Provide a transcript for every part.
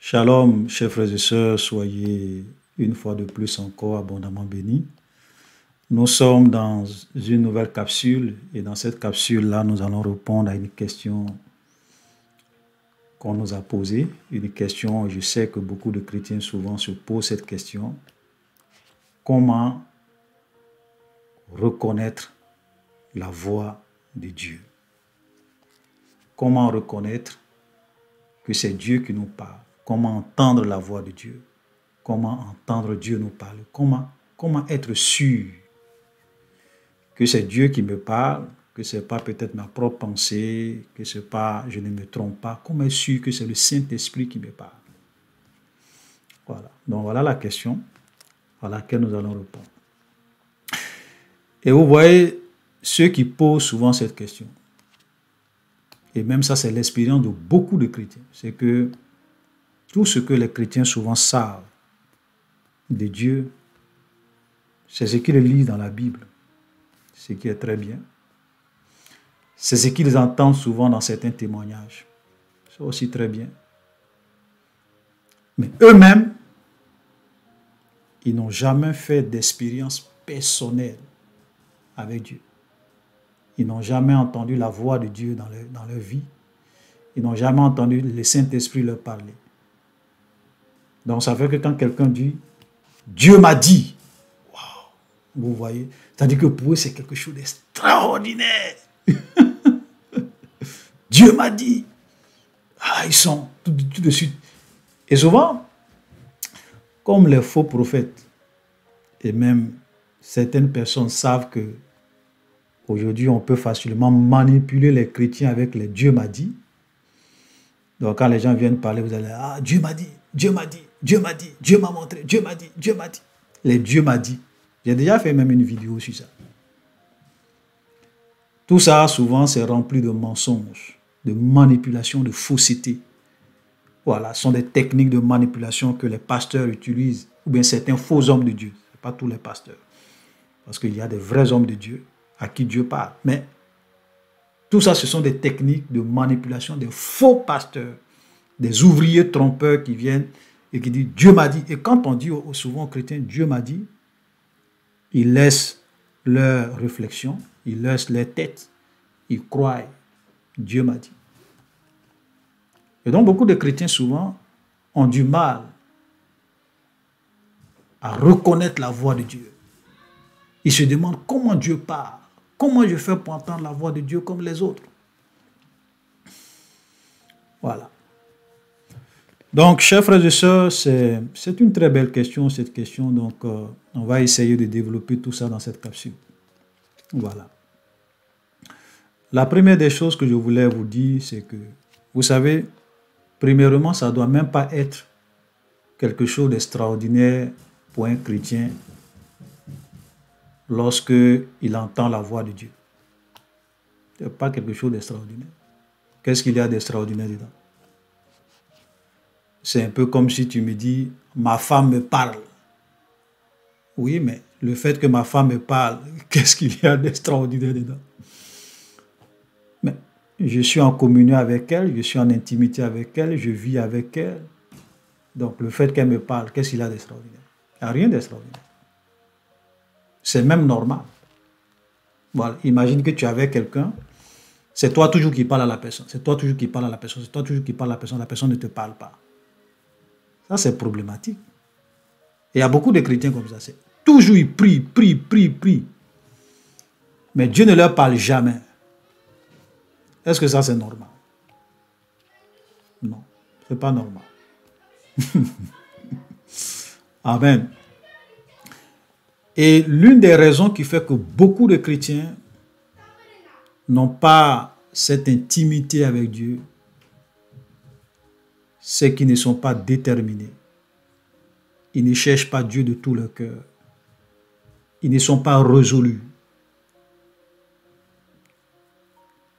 Shalom, chers frères et sœurs, soyez une fois de plus encore abondamment bénis. Nous sommes dans une nouvelle capsule et dans cette capsule-là, nous allons répondre à une question qu'on nous a posée. Une question, je sais que beaucoup de chrétiens souvent se posent cette question. Comment reconnaître la voix de Dieu? Comment reconnaître que c'est Dieu qui nous parle? Comment entendre la voix de Dieu? Comment entendre Dieu nous parler? Comment être sûr que c'est Dieu qui me parle, que ce n'est pas peut-être ma propre pensée, que c'est pas, je ne me trompe pas? Comment être sûr que c'est le Saint-Esprit qui me parle? Voilà. Donc voilà la question à laquelle nous allons répondre. Et vous voyez, ceux qui posent souvent cette question, et même ça c'est l'expérience de beaucoup de chrétiens, c'est que tout ce que les chrétiens souvent savent de Dieu, c'est ce qu'ils lisent dans la Bible, ce qui est très bien. C'est ce qu'ils entendent souvent dans certains témoignages. C'est aussi très bien. Mais eux-mêmes, ils n'ont jamais fait d'expérience personnelle avec Dieu. Ils n'ont jamais entendu la voix de Dieu dans leur vie. Ils n'ont jamais entendu le Saint-Esprit leur parler. Donc ça fait que quand quelqu'un dit « Dieu m'a dit », wow, vous voyez, c'est-à-dire que pour eux c'est quelque chose d'extraordinaire. Dieu m'a dit. Ah, ils sont tout de suite. Et souvent, comme les faux prophètes, et même certaines personnes savent que aujourd'hui on peut facilement manipuler les chrétiens avec les Dieu m'a dit. Donc quand les gens viennent parler, vous allez, ah, Dieu m'a dit, Dieu m'a dit, Dieu m'a dit, Dieu m'a montré, Dieu m'a dit, Dieu m'a dit. Les Dieu m'a dit. J'ai déjà fait même une vidéo sur ça. Tout ça, souvent, c'est rempli de mensonges, de manipulation, de fausseté. Voilà, ce sont des techniques de manipulation que les pasteurs utilisent, ou bien certains faux hommes de Dieu. Ce n'est pas tous les pasteurs. Parce qu'il y a des vrais hommes de Dieu à qui Dieu parle. Mais tout ça, ce sont des techniques de manipulation, des faux pasteurs, des ouvriers trompeurs qui viennent et qui disent « Dieu m'a dit ». Et quand on dit souvent aux chrétiens « Dieu m'a dit », ils laissent leur réflexion, ils laissent leur tête, ils croient « Dieu m'a dit ». Et donc beaucoup de chrétiens souvent ont du mal à reconnaître la voix de Dieu. Ils se demandent comment Dieu parle, comment je fais pour entendre la voix de Dieu comme les autres. Voilà. Donc, chers frères et sœurs, c'est une très belle question, cette question. Donc, on va essayer de développer tout ça dans cette capsule. Voilà. La première des choses que je voulais vous dire, c'est que, vous savez, premièrement, ça ne doit même pas être quelque chose d'extraordinaire pour un chrétien lorsque il entend la voix de Dieu. Ce n'est pas quelque chose d'extraordinaire. Qu'est-ce qu'il y a d'extraordinaire dedans? C'est un peu comme si tu me dis, ma femme me parle. Oui, mais le fait que ma femme me parle, qu'est-ce qu'il y a d'extraordinaire dedans? Mais je suis en communion avec elle, je suis en intimité avec elle, je vis avec elle. Donc le fait qu'elle me parle, qu'est-ce qu'il y a d'extraordinaire? Il n'y a rien d'extraordinaire. C'est même normal. Voilà. Imagine que tu es avec quelqu'un, c'est toi toujours qui parle à la personne, c'est toi toujours qui parle à la personne, c'est toi toujours qui parle à la personne ne te parle pas. Ça, c'est problématique. Et il y a beaucoup de chrétiens comme ça. C'est toujours ils prient. Mais Dieu ne leur parle jamais. Est-ce que ça, c'est normal? Non, ce n'est pas normal. Amen. Et l'une des raisons qui fait que beaucoup de chrétiens n'ont pas cette intimité avec Dieu, c'est qu'ils ne sont pas déterminés. Ils ne cherchent pas Dieu de tout leur cœur. Ils ne sont pas résolus.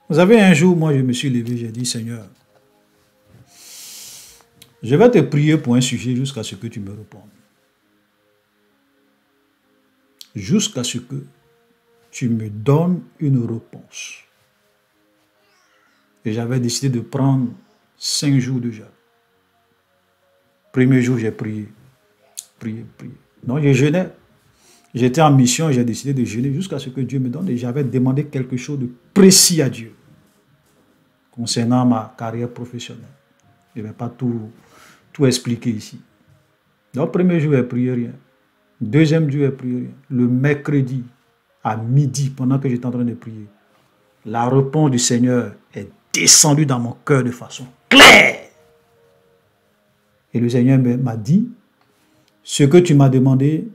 Vous savez, un jour, moi, je me suis levé, j'ai dit, Seigneur, je vais te prier pour un sujet jusqu'à ce que tu me répondes. Jusqu'à ce que tu me donnes une réponse. Et j'avais décidé de prendre 5 jours de jeûne. Premier jour, j'ai prié. Donc, je jeûnais. J'étais en mission et j'ai décidé de jeûner jusqu'à ce que Dieu me donne. Et j'avais demandé quelque chose de précis à Dieu concernant ma carrière professionnelle. Je ne vais pas tout expliquer ici. Donc, premier jour, j'ai prié rien. Deuxième jour, j'ai prié rien. Le mercredi, à midi, pendant que j'étais en train de prier, la réponse du Seigneur est descendue dans mon cœur de façon claire. Et le Seigneur m'a dit, ce que tu m'as demandé,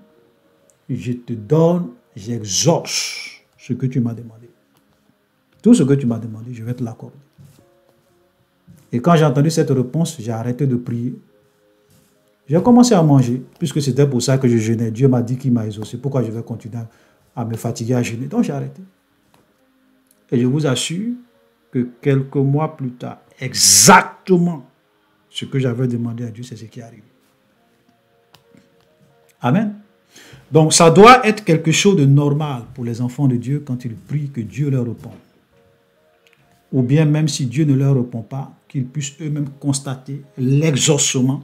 je te donne, j'exauce ce que tu m'as demandé. Tout ce que tu m'as demandé, je vais te l'accorder. Et quand j'ai entendu cette réponse, j'ai arrêté de prier. J'ai commencé à manger, puisque c'était pour ça que je jeûnais. Dieu m'a dit qu'il m'a exaucé. Pourquoi je vais continuer à me fatiguer à jeûner? Donc j'ai arrêté. Et je vous assure que quelques mois plus tard, exactement ce que j'avais demandé à Dieu, c'est ce qui est arrivé. Amen. Donc ça doit être quelque chose de normal pour les enfants de Dieu quand ils prient que Dieu leur répond. Ou bien même si Dieu ne leur répond pas, qu'ils puissent eux-mêmes constater l'exaucement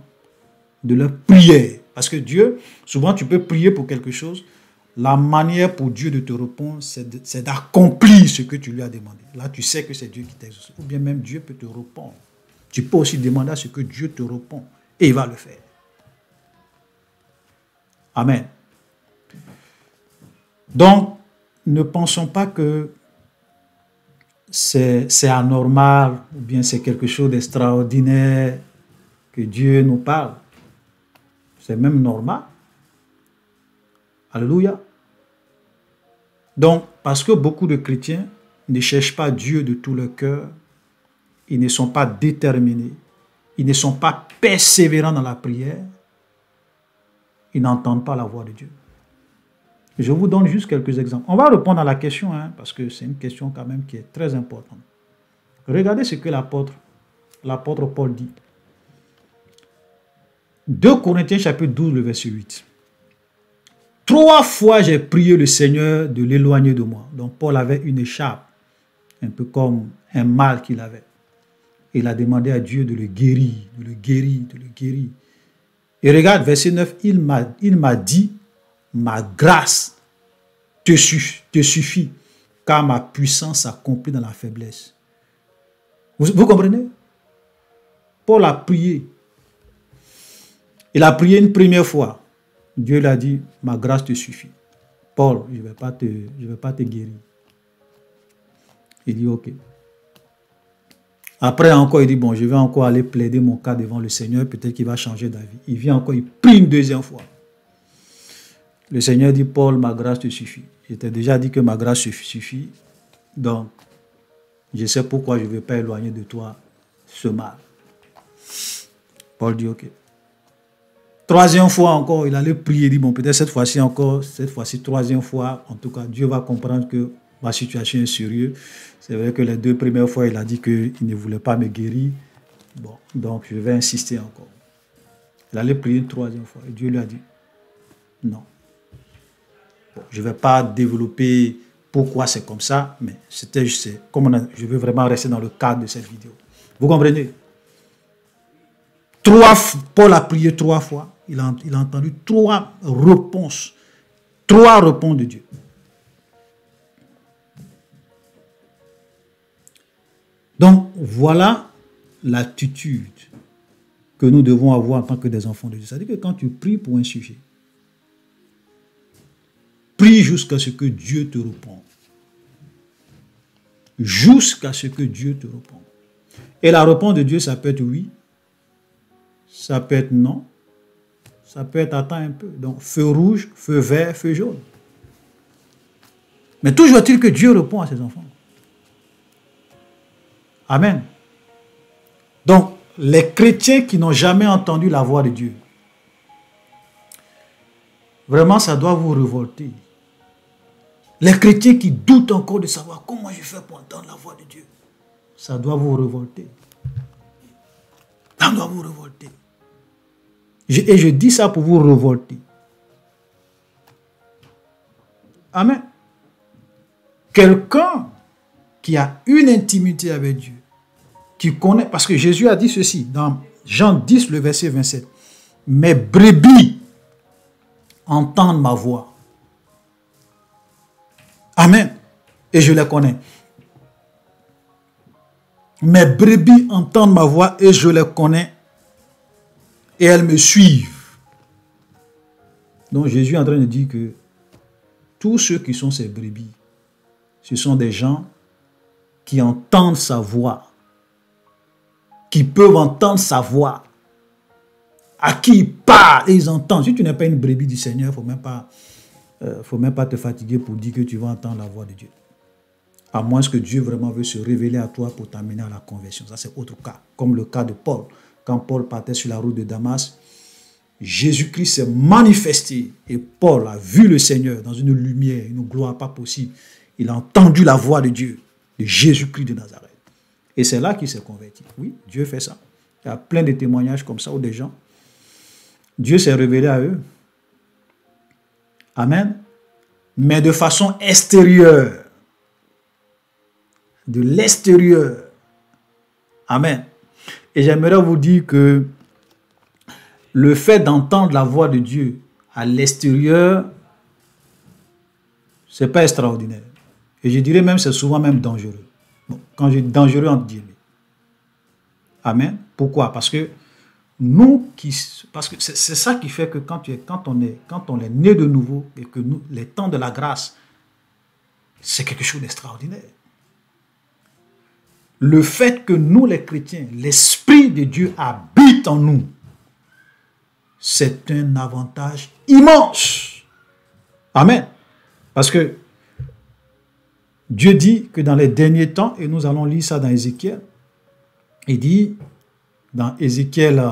de leur prière. Parce que Dieu, souvent tu peux prier pour quelque chose, la manière pour Dieu de te répondre, c'est d'accomplir ce que tu lui as demandé. Là, tu sais que c'est Dieu qui t'a exaucé. Ou bien même Dieu peut te répondre. Tu peux aussi demander à ce que Dieu te répond et il va le faire. Amen. Donc, ne pensons pas que c'est anormal ou bien c'est quelque chose d'extraordinaire que Dieu nous parle. C'est même normal. Alléluia. Donc, parce que beaucoup de chrétiens ne cherchent pas Dieu de tout leur cœur, ils ne sont pas déterminés, ils ne sont pas persévérants dans la prière, ils n'entendent pas la voix de Dieu. Je vous donne juste quelques exemples. On va répondre à la question, parce que c'est une question quand même qui est très importante. Regardez ce que l'apôtre Paul dit. 2 Corinthiens chapitre 12, le verset 8. 3 fois j'ai prié le Seigneur de l'éloigner de moi. Donc Paul avait une écharpe, un peu comme un mal qu'il avait. Il a demandé à Dieu de le guérir, de le guérir, de le guérir. Et regarde, verset 9, il m'a dit, ma grâce te suffit, car ma puissance s'accomplit dans la faiblesse. Vous comprenez? Paul a prié. Il a prié une première fois. Dieu lui a dit, ma grâce te suffit. Paul, je ne vais pas te guérir. Il dit, ok. Après encore, il dit, bon, je vais encore aller plaider mon cas devant le Seigneur, peut-être qu'il va changer d'avis. Il vient encore, il prie une deuxième fois. Le Seigneur dit, Paul, ma grâce te suffit. Je t'ai déjà dit que ma grâce suffit. Donc, je sais pourquoi je ne vais pas éloigner de toi ce mal. Paul dit, ok. Troisième fois encore, il allait prier, il dit, bon, peut-être cette fois-ci encore, troisième fois, en tout cas, Dieu va comprendre que ma situation est sérieuse. C'est vrai que les 2 premières fois, il a dit qu'il ne voulait pas me guérir. Bon, donc je vais insister encore. Il allait prier une 3e fois. Et Dieu lui a dit, non. Bon, je ne vais pas développer pourquoi c'est comme ça, mais c'était juste, je veux vraiment rester dans le cadre de cette vidéo. Vous comprenez? Paul a prié 3 fois. Il a entendu 3 réponses. 3 réponses de Dieu. Donc, voilà l'attitude que nous devons avoir en tant que des enfants de Dieu. C'est-à-dire que quand tu pries pour un sujet, prie jusqu'à ce que Dieu te réponde. Jusqu'à ce que Dieu te réponde. Et la réponse de Dieu, ça peut être oui, ça peut être non, ça peut être attends un peu. Donc, feu rouge, feu vert, feu jaune. Mais toujours est-il que Dieu répond à ses enfants. Amen. Donc, les chrétiens qui n'ont jamais entendu la voix de Dieu, vraiment, ça doit vous révolter. Les chrétiens qui doutent encore de savoir comment je fais pour entendre la voix de Dieu, ça doit vous révolter. Ça doit vous révolter. Et je dis ça pour vous révolter. Amen. Quelqu'un qui a une intimité avec Dieu, qui connaît, parce que Jésus a dit ceci dans Jean 10, le verset 27. mes brebis entendent ma voix. Amen. Et je les connais. Mes brebis entendent ma voix et je les connais. Et elles me suivent. Donc Jésus est en train de dire que tous ceux qui sont ses brebis, ce sont des gens qui entendent sa voix, qui peuvent entendre sa voix, à qui il parle et ils entendent. Si tu n'es pas une brebis du Seigneur, il ne faut même pas te fatiguer pour dire que tu vas entendre la voix de Dieu. À moins que Dieu vraiment veut se révéler à toi pour t'amener à la conversion. Ça, c'est autre cas. Comme le cas de Paul. Quand Paul partait sur la route de Damas, Jésus-Christ s'est manifesté et Paul a vu le Seigneur dans une lumière, une gloire pas possible. Il a entendu la voix de Dieu, de Jésus-Christ de Nazareth. Et c'est là qu'il s'est converti. Oui, Dieu fait ça. Il y a plein de témoignages comme ça où des gens, Dieu s'est révélé à eux. Amen. Mais de façon extérieure. De l'extérieur. Amen. Et j'aimerais vous dire que le fait d'entendre la voix de Dieu à l'extérieur, ce n'est pas extraordinaire. Et je dirais même, c'est souvent même dangereux. Bon, quand je dis dangereux, entre guillemets. Amen. Pourquoi? Parce que c'est ça qui fait que quand on est né de nouveau et que les temps de la grâce, c'est quelque chose d'extraordinaire. Le fait que nous, les chrétiens, l'Esprit de Dieu habite en nous, c'est un avantage immense. Amen. Parce que Dieu dit que dans les derniers temps, et nous allons lire ça dans Ézéchiel, il dit dans Ézéchiel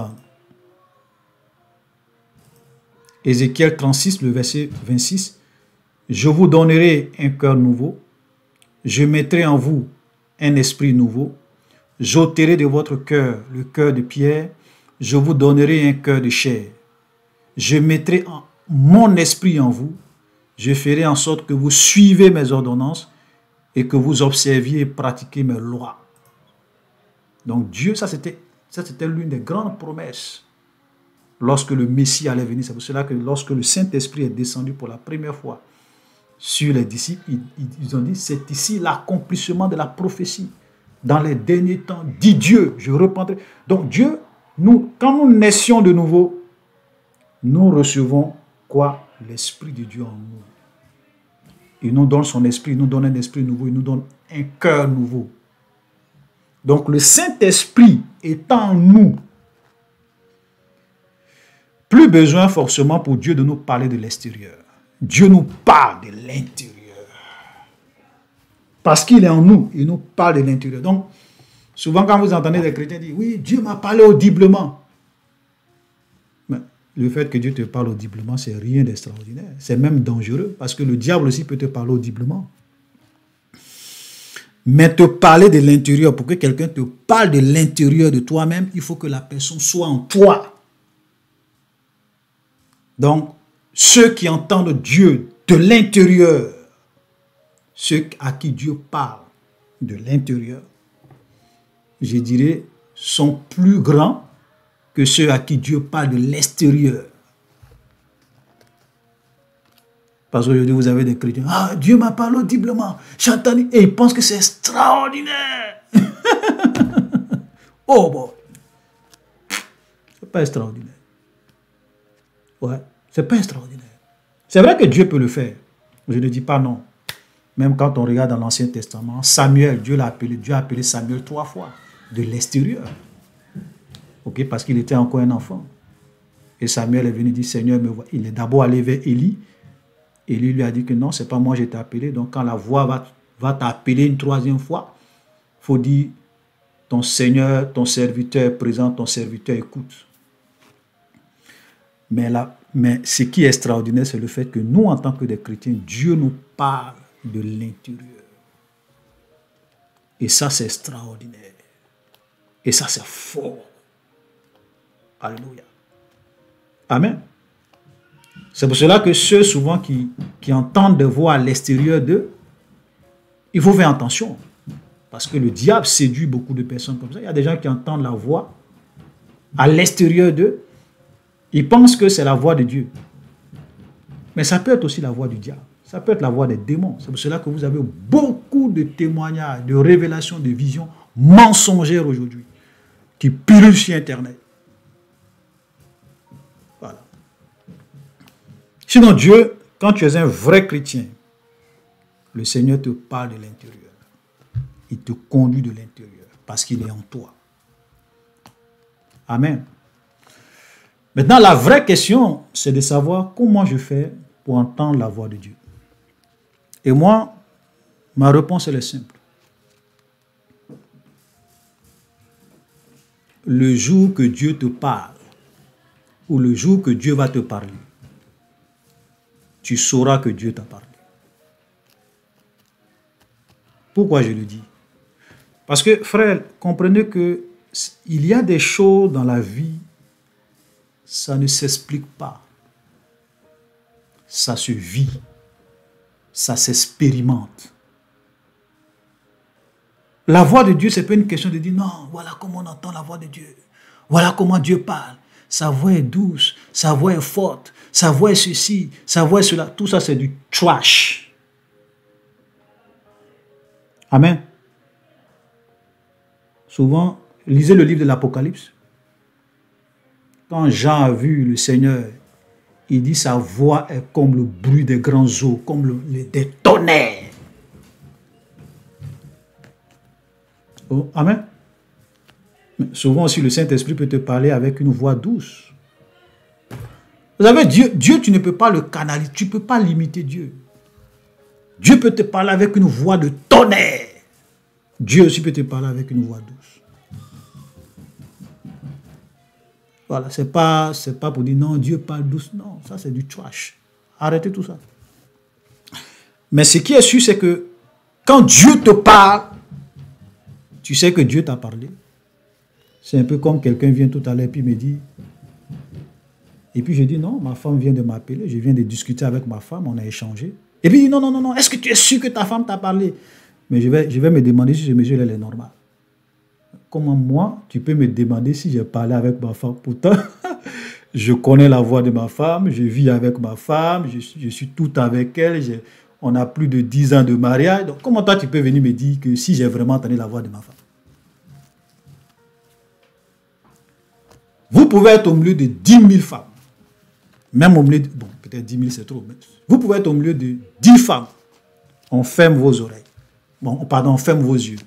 36, le verset 26, « Je vous donnerai un cœur nouveau, je mettrai en vous un esprit nouveau, j'ôterai de votre cœur le cœur de pierre, je vous donnerai un cœur de chair. Je mettrai mon esprit en vous, je ferai en sorte que vous suivez mes ordonnances et que vous observiez et pratiquiez mes lois. » Donc Dieu, ça c'était l'une des grandes promesses lorsque le Messie allait venir. C'est pour cela que lorsque le Saint-Esprit est descendu pour la première fois sur les disciples, ils ont dit, c'est ici l'accomplissement de la prophétie. Dans les derniers temps, dit Dieu, je reprendrai. Donc Dieu, quand nous naissions de nouveau, nous recevons quoi? L'Esprit de Dieu en nous. Il nous donne son esprit, il nous donne un esprit nouveau, il nous donne un cœur nouveau. Donc le Saint-Esprit étant en nous, plus besoin forcément pour Dieu de nous parler de l'extérieur. Dieu nous parle de l'intérieur. Parce qu'il est en nous, il nous parle de l'intérieur. Donc, souvent quand vous entendez des chrétiens dire, oui, Dieu m'a parlé audiblement. Mais le fait que Dieu te parle audiblement, c'est rien d'extraordinaire. C'est même dangereux, parce que le diable aussi peut te parler audiblement. Mais te parler de l'intérieur, pour que quelqu'un te parle de l'intérieur de toi-même, il faut que la personne soit en toi. Donc, ceux qui entendent Dieu de l'intérieur, ceux à qui Dieu parle de l'intérieur, je dirais, sont plus grands que ceux à qui Dieu parle de l'extérieur. Parce qu'aujourd'hui, vous avez des chrétiens, ah, Dieu m'a parlé audiblement, j'entends, et ils pensent que c'est extraordinaire. Oh bon, c'est pas extraordinaire. Ouais, c'est pas extraordinaire. C'est vrai que Dieu peut le faire. Je ne dis pas non. Même quand on regarde dans l'Ancien Testament, Samuel, Dieu a appelé Samuel 3 fois, de l'extérieur. Ok, parce qu'il était encore un enfant. Et Samuel est venu dire, Seigneur, me voit. Il est d'abord allé vers Élie. Élie lui a dit que non, c'est pas moi, je t'ai appelé. Donc quand la voix va t'appeler une troisième fois, il faut dire, ton Seigneur, ton serviteur est présent, ton serviteur écoute. Mais ce qui est extraordinaire, c'est le fait que nous, en tant que des chrétiens, Dieu nous parle de l'intérieur. Et ça, c'est extraordinaire. Et ça, c'est fort. Alléluia. Amen. C'est pour cela que ceux souvent qui entendent des voix à l'extérieur d'eux, il faut faire attention. Parce que le diable séduit beaucoup de personnes comme ça. Il y a des gens qui entendent la voix à l'extérieur d'eux. Ils pensent que c'est la voix de Dieu. Mais ça peut être aussi la voix du diable. Ça peut être la voix des démons. C'est pour cela que vous avez beaucoup de témoignages, de révélations, de visions mensongères aujourd'hui qui pullulent sur Internet. Voilà. Sinon, Dieu, quand tu es un vrai chrétien, le Seigneur te parle de l'intérieur. Il te conduit de l'intérieur parce qu'il est en toi. Amen. Maintenant, la vraie question, c'est de savoir comment je fais pour entendre la voix de Dieu. Et moi, ma réponse, elle est simple. Le jour que Dieu te parle, ou le jour que Dieu va te parler, tu sauras que Dieu t'a parlé. Pourquoi je le dis? Parce que, frère, comprenez que il y a des choses dans la vie, ça ne s'explique pas. Ça se vit. Ça s'expérimente. La voix de Dieu, ce n'est pas une question de dire, non, voilà comment on entend la voix de Dieu. Voilà comment Dieu parle. Sa voix est douce, sa voix est forte, sa voix est ceci, sa voix est cela. Tout ça, c'est du trash. Amen. Souvent, lisez le livre de l'Apocalypse. Quand Jean a vu le Seigneur, il dit sa voix est comme le bruit des grands eaux, comme des tonnerres. Oh, amen. Mais souvent aussi, le Saint-Esprit peut te parler avec une voix douce. Vous savez, Dieu, tu ne peux pas le canaliser, tu ne peux pas limiter Dieu. Dieu peut te parler avec une voix de tonnerre. Dieu aussi peut te parler avec une voix douce. Voilà, c'est pas pour dire non, Dieu parle douce. Non, ça c'est du trash. Arrêtez tout ça. Mais ce qui est sûr, c'est que quand Dieu te parle, tu sais que Dieu t'a parlé. C'est un peu comme quelqu'un vient tout à l'heure et me dit, et puis je dis non, ma femme vient de m'appeler, je viens de discuter avec ma femme, on a échangé. Et puis il dit non, non, non, non, est-ce que tu es sûr que ta femme t'a parlé? Mais je vais me demander si je mesure elle est normale. Comment moi, tu peux me demander si j'ai parlé avec ma femme? Pourtant, je connais la voix de ma femme, je vis avec ma femme, je suis tout avec elle, on a plus de 10 ans de mariage. Donc comment toi tu peux venir me dire que si j'ai vraiment entendu la voix de ma femme? Vous pouvez être au milieu de 10 000 femmes. Même au milieu de... Bon, peut-être 10 000 c'est trop. Mais vous pouvez être au milieu de 10 femmes. On ferme vos oreilles. Bon, pardon, on ferme vos yeux.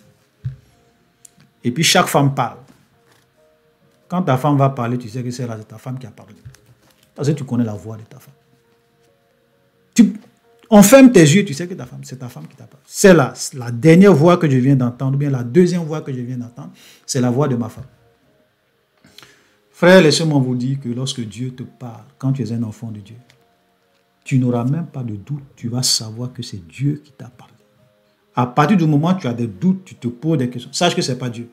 Et puis chaque femme parle. Quand ta femme va parler, tu sais que c'est ta femme qui a parlé. Parce que tu connais la voix de ta femme. On ferme tes yeux, tu sais que c'est ta femme qui t'a parlé. C'est la dernière voix que je viens d'entendre, ou bien la deuxième voix que je viens d'entendre, c'est la voix de ma femme. Frère, laissez-moi vous dire que lorsque Dieu te parle, quand tu es un enfant de Dieu, tu n'auras même pas de doute, tu vas savoir que c'est Dieu qui t'a parlé. À partir du moment où tu as des doutes, tu te poses des questions, sache que ce n'est pas Dieu.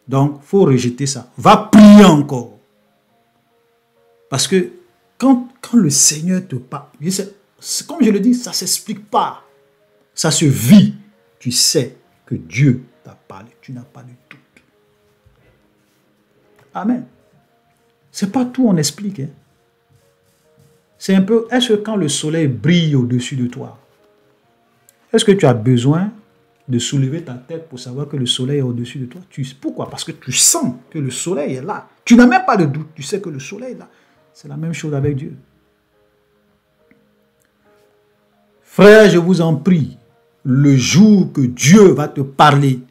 Donc, il faut rejeter ça. Va prier encore. Parce que quand le Seigneur te parle, comme je le dis, ça ne s'explique pas. Ça se vit. Tu sais que Dieu t'a parlé. Tu n'as pas de doute. Amen. Ce n'est pas tout on explique. Hein. C'est un peu, est-ce que quand le soleil brille au-dessus de toi, est-ce que tu as besoin de soulever ta tête pour savoir que le soleil est au-dessus de toi? Pourquoi? Parce que tu sens que le soleil est là. Tu n'as même pas de doute. Tu sais que le soleil est là. C'est la même chose avec Dieu. Frère, je vous en prie, le jour que Dieu va te parler,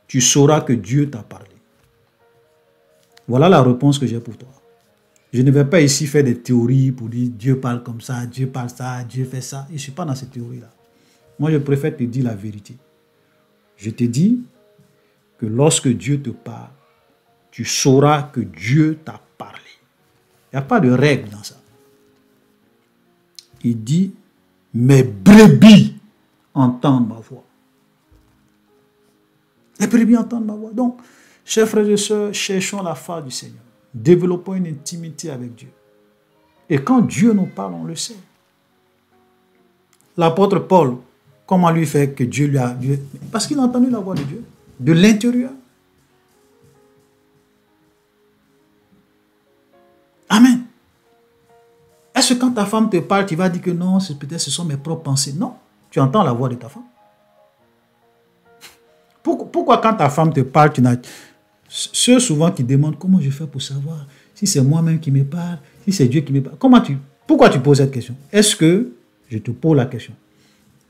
tu sauras que Dieu t'a parlé. Voilà la réponse que j'ai pour toi. Je ne vais pas ici faire des théories pour dire Dieu parle comme ça, Dieu parle ça, Dieu fait ça. Je ne suis pas dans ces théories-là. Moi, je préfère te dire la vérité. Je te dis que lorsque Dieu te parle, tu sauras que Dieu t'a parlé. Il n'y a pas de règle dans ça. Il dit, mes brebis entendent ma voix. Les brebis entendent ma voix. Donc, chers frères et sœurs, cherchons la face du Seigneur. Développons une intimité avec Dieu. Et quand Dieu nous parle, on le sait. L'apôtre Paul, comment lui fait que Dieu lui a... Parce qu'il a entendu la voix de Dieu, de l'intérieur. Est-ce que quand ta femme te parle, tu vas dire que non, peut-être ce sont mes propres pensées? Non, tu entends la voix de ta femme. Pourquoi quand ta femme te parle, tu n'as... Ceux souvent qui demandent comment je fais pour savoir si c'est moi-même qui me parle, si c'est Dieu qui me parle. Pourquoi tu poses cette question? Est-ce que, je te pose la question,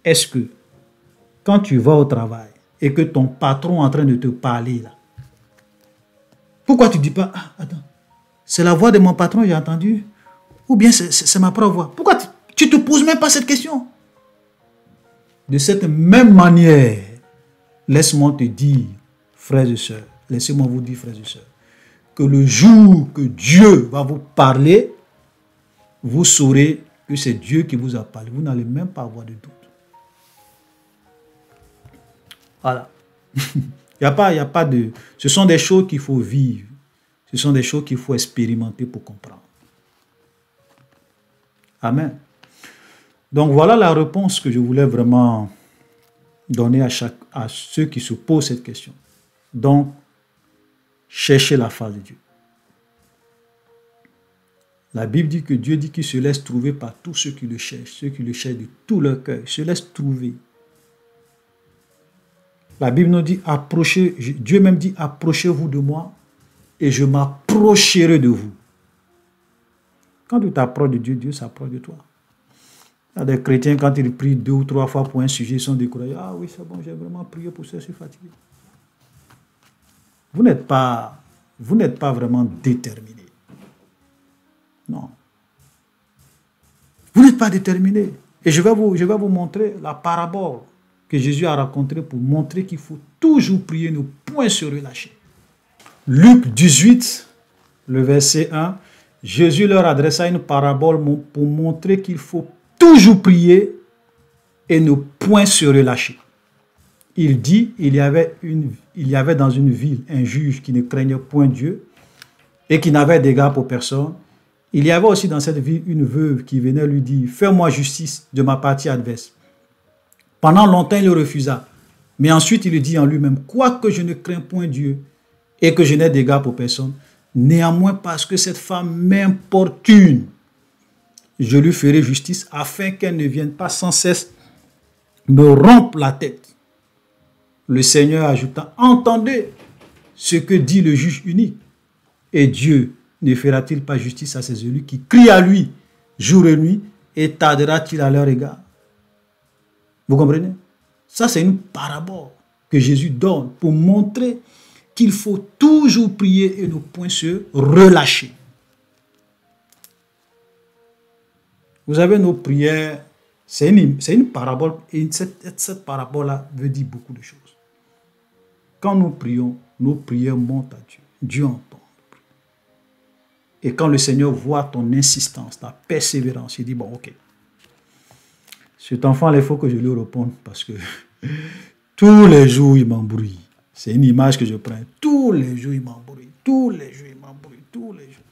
est-ce que quand tu vas au travail et que ton patron est en train de te parler là, pourquoi tu ne dis pas, ah, attends, c'est la voix de mon patron, j'ai entendu, ou bien c'est ma propre voix? Pourquoi tu ne te poses même pas cette question? De cette même manière, laisse-moi te dire, frères et sœurs, laissez-moi vous dire, frères et sœurs, que le jour que Dieu va vous parler, vous saurez que c'est Dieu qui vous a parlé. Vous n'allez même pas avoir de doute. Voilà. Il y a pas de... Ce sont des choses qu'il faut vivre. Ce sont des choses qu'il faut expérimenter pour comprendre. Amen. Donc voilà la réponse que je voulais vraiment donner à ceux qui se posent cette question. Donc, cherchez la face de Dieu. La Bible dit que Dieu dit qu'il se laisse trouver par tous ceux qui le cherchent de tout leur cœur, se laisse trouver. La Bible nous dit, approchez, Dieu même dit, approchez-vous de moi et je m'approcherai de vous. Quand tu t'approches de Dieu, Dieu s'approche de toi. Il y a des chrétiens, quand ils prient 2 ou 3 fois pour un sujet, ils sont découragés. Ah oui, c'est bon, j'ai vraiment prié pour ça, je suis fatigué. Vous n'êtes pas vraiment déterminé. Non. Vous n'êtes pas déterminé. Et je vais vous montrer la parabole que Jésus a racontée pour montrer qu'il faut toujours prier, ne point se relâcher. Luc 18, le verset 1, Jésus leur adressa une parabole pour montrer qu'il faut toujours prier et ne point se relâcher. Il dit, il y avait dans une ville un juge qui ne craignait point Dieu et qui n'avait d'égard pour personne. Il y avait aussi dans cette ville une veuve qui venait lui dire, fais-moi justice de ma partie adverse. Pendant longtemps, il le refusa. Mais ensuite, il dit en lui-même, quoique je ne crains point Dieu et que je n'ai d'égard pour personne, néanmoins parce que cette femme m'importune, je lui ferai justice afin qu'elle ne vienne pas sans cesse me rompre la tête. Le Seigneur ajouta, entendez ce que dit le juge unique. Et Dieu ne fera-t-il pas justice à ses élus qui crient à lui jour et nuit et tardera-t-il à leur égard? Vous comprenez? Ça, c'est une parabole que Jésus donne pour montrer qu'il faut toujours prier et ne point se relâcher. Vous avez nos prières, c'est une parabole, et cette parabole-là veut dire beaucoup de choses. Quand nous prions, nos prières montent à Dieu. Dieu entend. Et quand le Seigneur voit ton insistance, ta persévérance, il dit, bon, ok, cet enfant, il faut que je lui réponde parce que tous les jours, il m'embrouille. C'est une image que je prends. Tous les jours, il m'embrouille. Tous les jours, il m'embrouille. Tous les jours.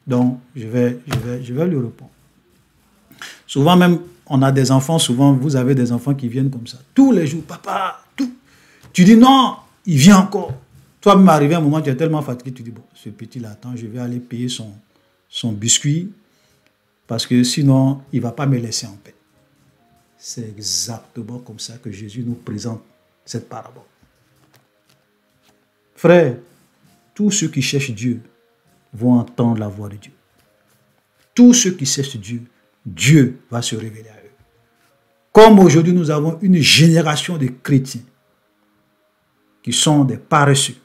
Donc, je vais lui répondre. Souvent même, on a des enfants, souvent, vous avez des enfants qui viennent comme ça. Tous les jours, papa, tout. Tu dis non, il vient encore. Toi-même, arrivé à un moment, tu es tellement fatigué, tu dis, bon, ce petit-là, attends, je vais aller payer son biscuit parce que sinon, il ne va pas me laisser en paix. C'est exactement comme ça que Jésus nous présente cette parabole. Frère, tous ceux qui cherchent Dieu vont entendre la voix de Dieu. Tous ceux qui cherchent Dieu, Dieu va se révéler à eux. Comme aujourd'hui, nous avons une génération de chrétiens qui sont des paresseux,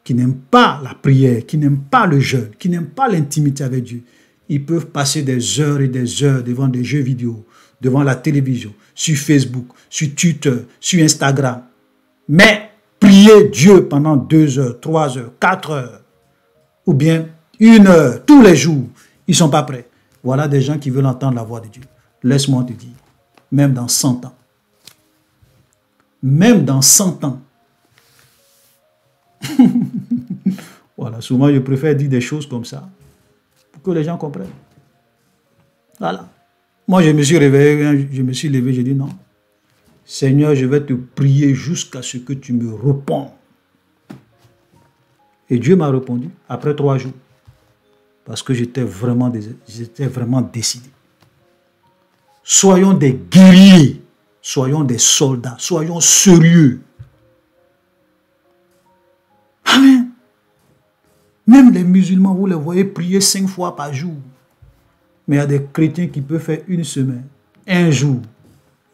qui n'aiment pas la prière, qui n'aiment pas le jeûne, qui n'aiment pas l'intimité avec Dieu. Ils peuvent passer des heures et des heures devant des jeux vidéo, devant la télévision, sur Facebook, sur Twitter, sur Instagram. Mais prier Dieu pendant 2 heures, 3 heures, 4 heures, ou bien 1 heure, tous les jours, ils ne sont pas prêts. Voilà des gens qui veulent entendre la voix de Dieu. Laisse-moi te dire, même dans 100 ans, même dans 100 ans, voilà, souvent je préfère dire des choses comme ça pour que les gens comprennent. Voilà. Moi, je me suis réveillé, je me suis levé, j'ai dit non. Seigneur, je vais te prier jusqu'à ce que tu me répondes. Et Dieu m'a répondu après 3 jours. Parce que j'étais vraiment décidé. Soyons des guerriers, soyons des soldats, soyons sérieux. Amen. Même les musulmans, vous les voyez prier 5 fois par jour. Mais il y a des chrétiens qui peuvent faire une semaine, un jour,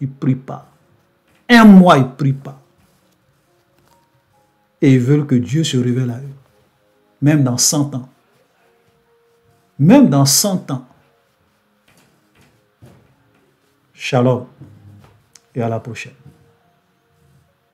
ils ne prient pas. Un mois, ils ne prient pas. Et ils veulent que Dieu se révèle à eux. Même dans 100 ans. Même dans 100 ans. Shalom et à la prochaine.